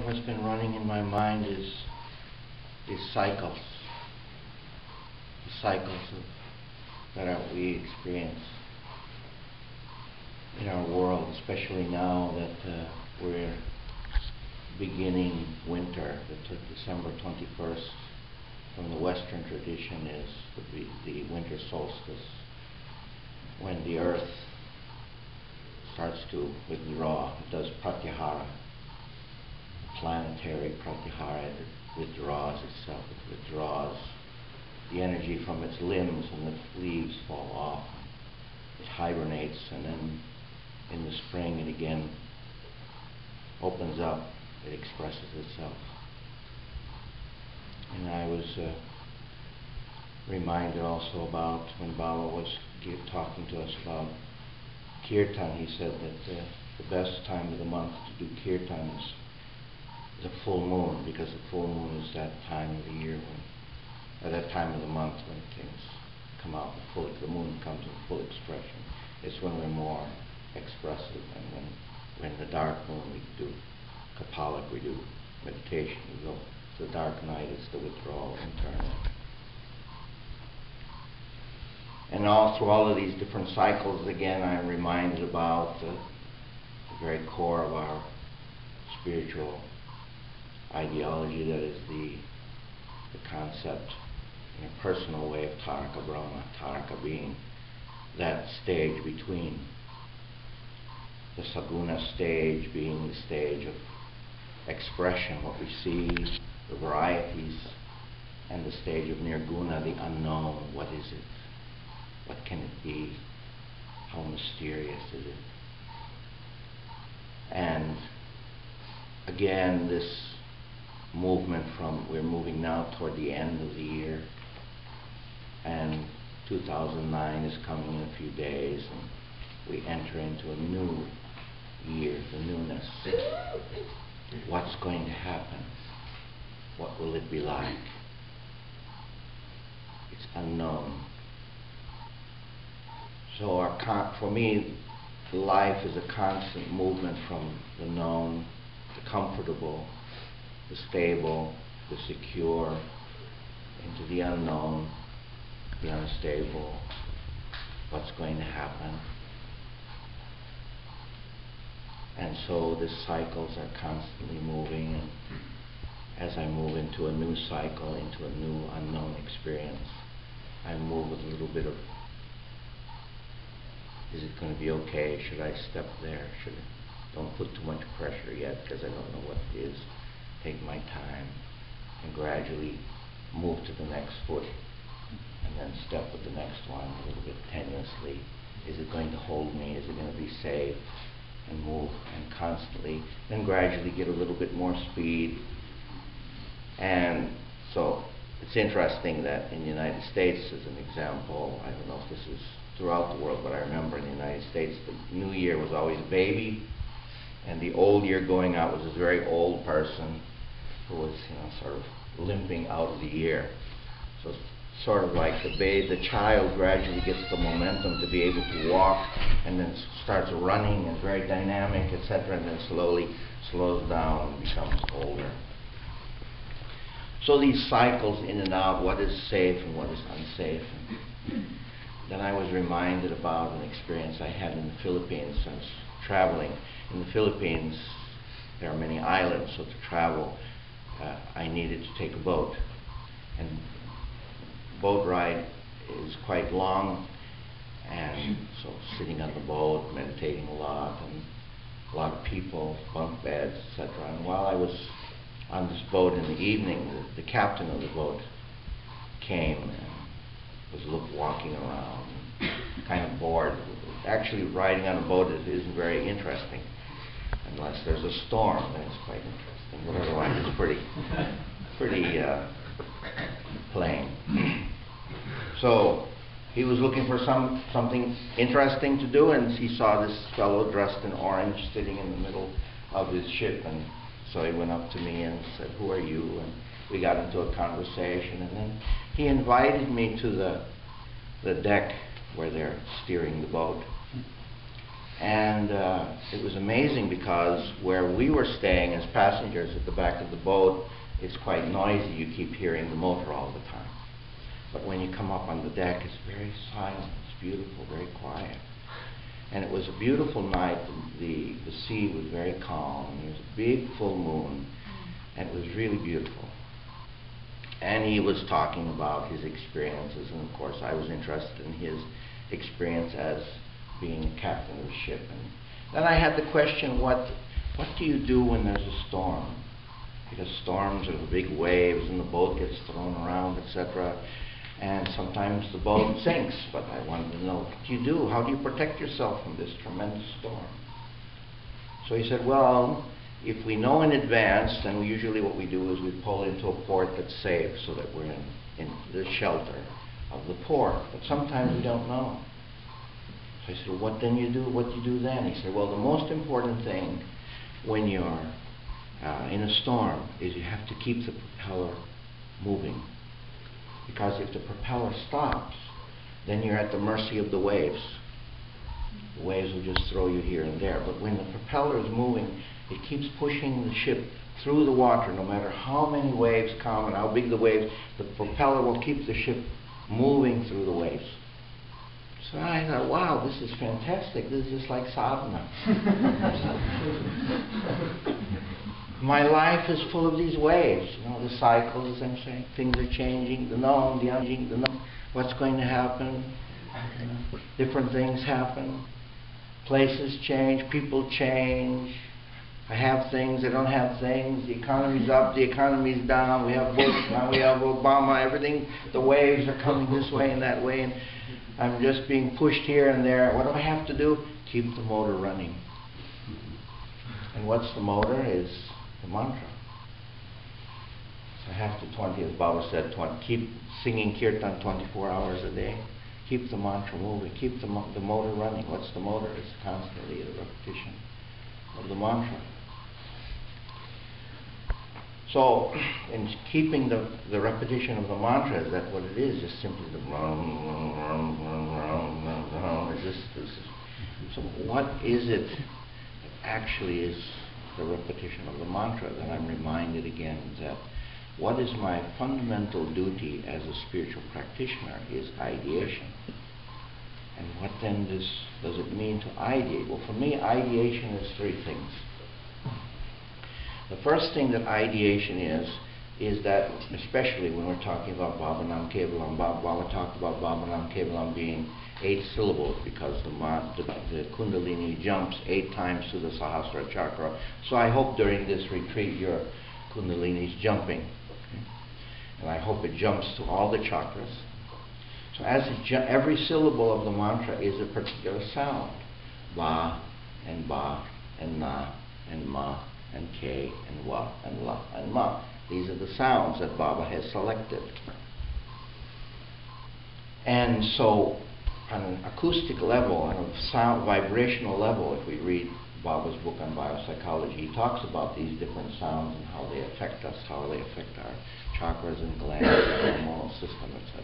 What's been running in my mind is these cycles. The cycles that we experience in our world, especially now that we're beginning winter. December 21st from the Western tradition is the winter solstice, when the earth starts to withdraw. It does pratyahara, planetary pratyahara. It withdraws itself. It withdraws the energy from its limbs, and the leaves fall off. It hibernates, and then in the spring it again opens up. It expresses itself. And I was reminded also about when Baba was talking to us about kirtan. He said that the best time of the month to do kirtan is the full moon, because the full moon is that time of the year or that time of the month when things come out. The moon comes in full expression. It's when we're more expressive, and when the dark moon we do kapalak, we do meditation. We go. The dark night is the withdrawal internal. And through all of these different cycles, again, I'm reminded about the very core of our spiritual ideology, that is the concept in a personal way of Taraka Brahma, Taraka being that stage between the Saguna stage, being the stage of expression, what we see, the varieties, and the stage of Nirguna, the unknown. What is it? What can it be? How mysterious is it? And again, this movement we're moving now toward the end of the year, and 2009 is coming in a few days, and we enter into a new year, the newness. What's going to happen? What will it be like? It's unknown. So for me, life is a constant movement from the known, the comfortable, the stable, the secure, into the unknown, the unstable. What's going to happen? And so the cycles are constantly moving, and as I move into a new cycle, into a new unknown experience, I move with a little bit of, is it going to be okay? Should I step there? Don't put too much pressure yet, because I don't know what it is. Take my time and gradually move to the next foot, and then step with the next one a little bit tenuously. Is it going to hold me? Is it going to be safe? And move, and constantly, then gradually get a little bit more speed. And so it's interesting that in the United States, as an example, I don't know if this is throughout the world, but I remember in the United States, the New Year was always a baby, and the old year going out was this very old person who was, sort of limping out of the year. So it's sort of like the child gradually gets the momentum to be able to walk, and then starts running and very dynamic, etc., and then slowly slows down and becomes older. So these cycles in and out, what is safe and what is unsafe. And then I was reminded about an experience I had in the Philippines. I was traveling. In the Philippines, there are many islands, so to travel, I needed to take a boat. And boat ride is quite long, and so sitting on the boat, meditating a lot, and a lot of people, bunk beds, etc. And while I was on this boat in the evening, the captain of the boat came and was walking around, kind of bored. Actually, riding on a boat isn't very interesting unless there's a storm. Then it's quite interesting. But otherwise, it's pretty plain. So he was looking for something interesting to do, and he saw this fellow dressed in orange sitting in the middle of his ship, and so he went up to me and said, "Who are you?" And we got into a conversation, and then he invited me to the deck where they're steering the boat. And it was amazing because where we were staying as passengers at the back of the boat, it's quite noisy. You keep hearing the motor all the time. But when you come up on the deck, it's very silent. It's beautiful, very quiet. And it was a beautiful night. The sea was very calm. And there was a big full moon. And it was really beautiful. And he was talking about his experiences. And of course, I was interested in his experience as being a captain of a ship. And then I had the question, what do you do when there's a storm? Because storms are the big waves and the boat gets thrown around, etc. And sometimes the boat sinks. But I wanted to know, what do you do? How do you protect yourself from this tremendous storm? So he said, well, if we know in advance, then usually what we do is we pull into a port that's safe so that we're in the shelter of the port. But sometimes we don't know. So I said, well, what then you do? What do you do then? He said, well, the most important thing when you're in a storm is you have to keep the propeller moving. Because if the propeller stops, then you're at the mercy of the waves. The waves will just throw you here and there. But when the propeller is moving, it keeps pushing the ship through the water. No matter how many waves come and how big the waves, the propeller will keep the ship moving through the waves. So I thought, wow, this is fantastic. This is just like sadhana. My life is full of these waves. You know, the cycles, as I'm saying. Things are changing, the known, the unknown, the known. What's going to happen? Different things happen. Places change, people change. I have things, I don't have things. The economy's up, the economy's down. We have Bush, now we have Obama. Everything, the waves are coming this way and that way. And I'm just being pushed here and there. What do I have to do? Keep the motor running. And what's the motor? Is the mantra. So I have to 20, as Baba said, keep singing kirtan 24 hours a day. Keep the mantra moving. Keep the motor running. What's the motor? It's constantly the repetition of the mantra. So, in keeping the repetition of the mantra, is that what it is? Just simply the so what is it that actually is the repetition of the mantra? Then I'm reminded again that what is my fundamental duty as a spiritual practitioner is ideation. And what then does it mean to ideate? Well, for me, ideation is three things. The first thing that ideation is that, especially when we're talking about Bhavanam Kevalam, Baba talked about Bhavanam Kevalam being 8 syllables because the Kundalini jumps 8 times to the Sahasrara chakra. So I hope during this retreat your Kundalini is jumping. Okay? And I hope it jumps to all the chakras. So as every syllable of the mantra is a particular sound. Ba and ba and na and ma and ke and wa and la and ma. These are the sounds that Baba has selected. And so on an acoustic level, on a sound vibrational level, if we read Baba's book on biopsychology, he talks about these different sounds and how they affect us, how they affect our chakras and glands, our hormonal system, etc.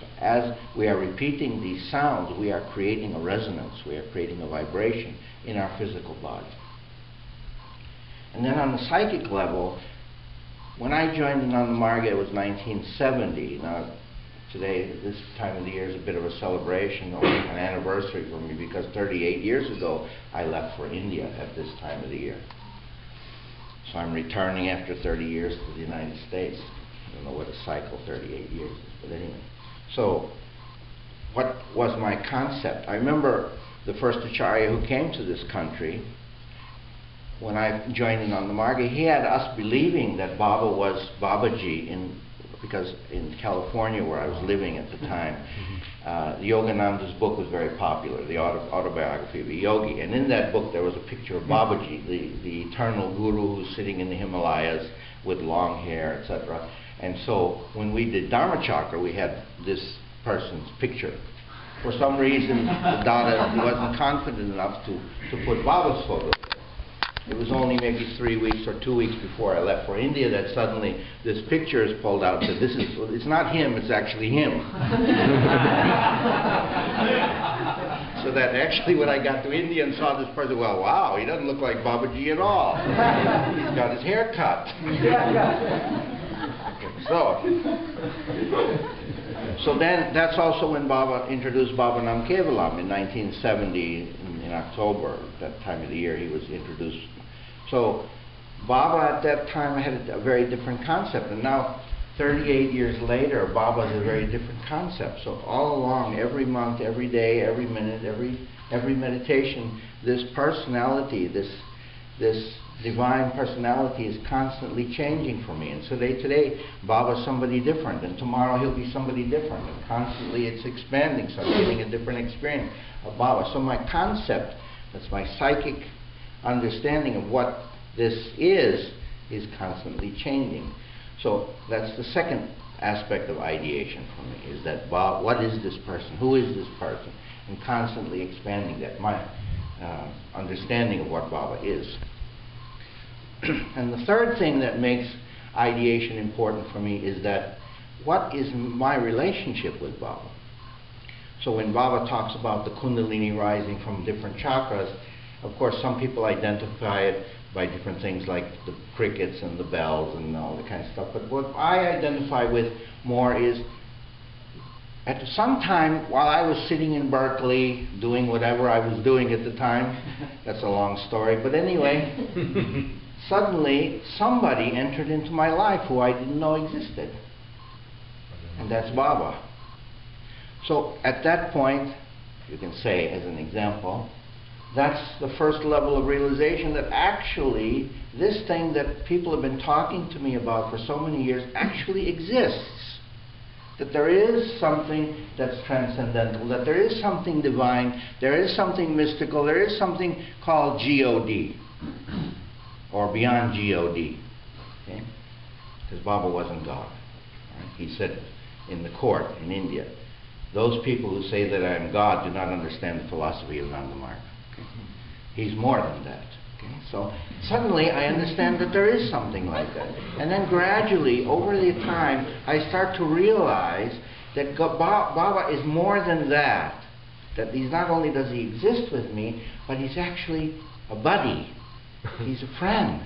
So as we are repeating these sounds, we are creating a resonance, we are creating a vibration in our physical body. And then on the psychic level, when I joined Ananda Marga, it was 1970. Now, today, this time of the year is a bit of a celebration or an anniversary for me because 38 years ago, I left for India at this time of the year. So I'm returning after 30 years to the United States. I don't know what a cycle 38 years is, but anyway. So, what was my concept? I remember the first Acharya who came to this country. When I joined Ananda Marga, he had us believing that Baba was Babaji because in California where I was living at the time, Yogananda's book was very popular, the autobiography of a yogi. And in that book there was a picture of Babaji, the eternal guru who's sitting in the Himalayas with long hair, etc. And so when we did Dharma Chakra, we had this person's picture. For some reason, Dada wasn't confident enough to put Baba's photo. It was only maybe 3 weeks or 2 weeks before I left for India that suddenly this picture is pulled out and said, it's not him, it's actually him. So So that actually when I got to India and saw this person, well, wow, he doesn't look like Babaji at all. He's got his hair cut. So then that's also when Baba introduced Baba Nam Kevalam in 1970 in October. That time of the year he was introduced. So Baba at that time had a very different concept, and now 38 years later, Baba is a very different concept. So all along, every month, every day, every minute, every meditation, this personality, this divine personality is constantly changing for me. And so today, Baba's somebody different, and tomorrow he'll be somebody different, and constantly it's expanding, so I'm getting a different experience of Baba. So my concept, that's my psychic understanding of what this is constantly changing. So that's the second aspect of ideation for me, is that what is this person? Who is this person? And constantly expanding that, my understanding of what Baba is. And the third thing that makes ideation important for me is that what is my relationship with Baba? So when Baba talks about the Kundalini rising from different chakras, of course some people identify it by different things like the crickets and the bells and all that kind of stuff. But what I identify with more is, at some time while I was sitting in Berkeley doing whatever I was doing at the time, that's a long story, but anyway, suddenly somebody entered into my life who I didn't know existed. And that's Baba. So at that point, you can say as an example, that's the first level of realization that actually this thing that people have been talking to me about for so many years actually exists. That there is something that's transcendental, that there is something divine, there is something mystical, there is something called God, or beyond God. Okay? Because Baba wasn't God. Right? He said in the court in India, those people who say that I am God do not understand the philosophy of Nanda Marga. He's more than that. Okay? So suddenly I understand that there is something like that. And then gradually, over the time, I start to realize that Baba is more than that. That he's not only does he exist with me, but he's actually a buddy. He's a friend.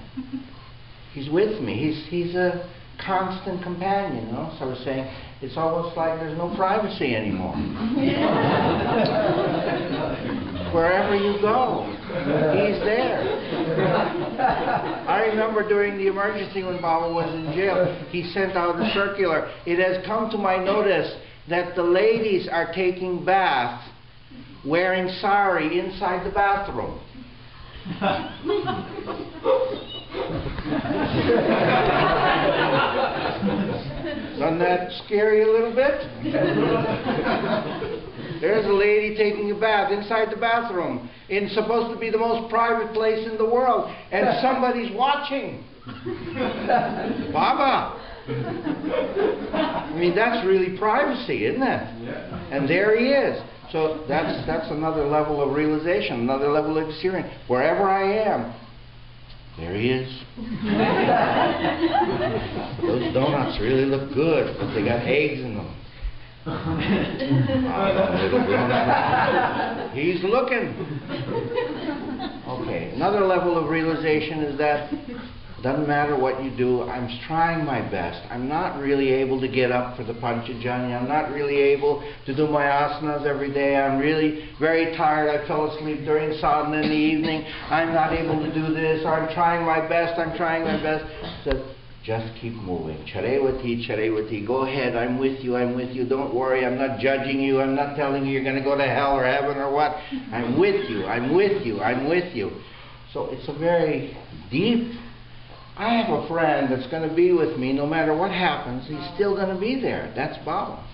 He's with me. He's a constant companion. You know? So I was saying, it's almost like there's no privacy anymore. Wherever you go, he's there. I remember during the emergency when Baba was in jail, he sent out a circular. It has come to my notice that the ladies are taking baths wearing sari inside the bathroom. Doesn't that scare you a little bit? There's a lady taking a bath inside the bathroom in supposed to be the most private place in the world, and somebody's watching. Baba! I mean, that's really privacy, isn't it? And there he is. So that's another level of realization, another level of experience. Wherever I am, there he is. Those donuts really look good, but they got eggs in them. He's looking. Okay, another level of realization is that doesn't matter what you do, I'm trying my best. I'm not really able to get up for the Panchajanya. I'm not really able to do my asanas every day. I'm really very tired. I fell asleep during sadhana in the evening. I'm not able to do this. Or I'm trying my best. I'm trying my best. So just keep moving. Charevati, Charevati. Go ahead. I'm with you. I'm with you. Don't worry. I'm not judging you. I'm not telling you you're going to go to hell or heaven or what. I'm with you. I'm with you. I'm with you. So it's a very deep... I have a friend that's going to be with me no matter what happens. He's still going to be there. That's Baba.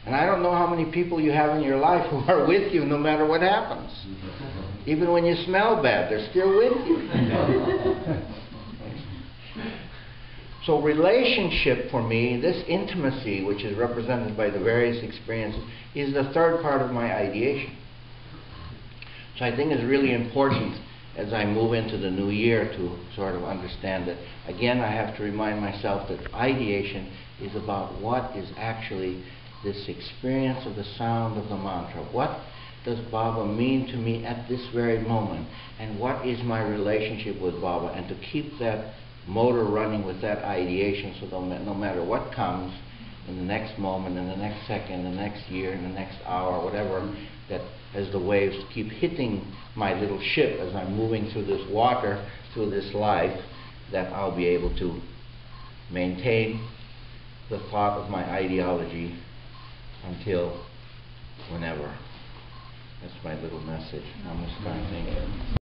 And I don't know how many people you have in your life who are with you no matter what happens. Even when you smell bad, they're still with you. So relationship for me, this intimacy which is represented by the various experiences, is the third part of my ideation. So I think it's really important as I move into the new year to sort of understand that, again, I have to remind myself that ideation is about what is actually this experience of the sound of the mantra. What does Baba mean to me at this very moment? And what is my relationship with Baba? And to keep that motor running with that ideation, so that no matter what comes in the next moment, in the next second, the next year, in the next hour, whatever, that as the waves keep hitting my little ship as I'm moving through this water, through this life, that I'll be able to maintain the thought of my ideology until whenever. That's my little message. Namaskar. Thank you.